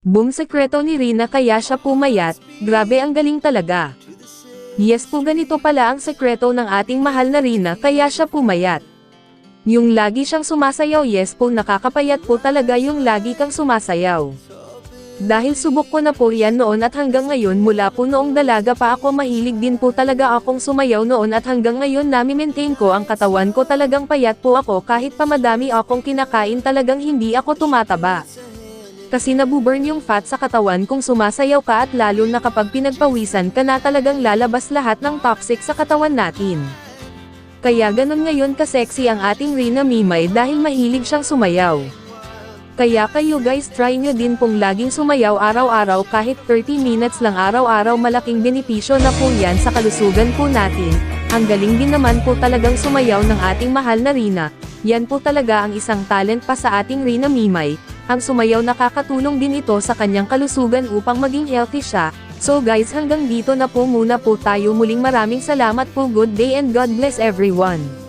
Boom, sekreto ni Rina kaya siya pumayat, grabe ang galing talaga. Yes po, ganito pala ang sekreto ng ating mahal na Rina kaya siya pumayat. Yung lagi siyang sumasayaw, yes po, nakakapayat po talaga yung lagi kang sumasayaw. Dahil subok ko na po yan noon at hanggang ngayon, mula po noong dalaga pa ako, mahilig din po talaga akong sumayaw noon at hanggang ngayon nami-maintain ko ang katawan ko, talagang payat po ako kahit pa madami akong kinakain, talagang hindi ako tumataba. Kasi nabuburn yung fat sa katawan kung sumasayaw ka, at lalo na kapag pinagpawisan ka na, talagang lalabas lahat ng toxic sa katawan natin. Kaya ganun ngayon ka-sexy ang ating Rina Mimay dahil mahilig siyang sumayaw. Kaya kayo guys, try nyo din pong laging sumayaw araw-araw, kahit 30 minutes lang araw-araw, malaking benepisyo na po yan sa kalusugan po natin. Ang galing din naman po talagang sumayaw ng ating mahal na Rina. Yan po talaga ang isang talent pa sa ating Rina Mimay. Ang sumayaw, nakakatulong din ito sa kanyang kalusugan upang maging healthy siya. So guys, hanggang dito na po muna po tayo. Muling maraming salamat po, good day and God bless everyone.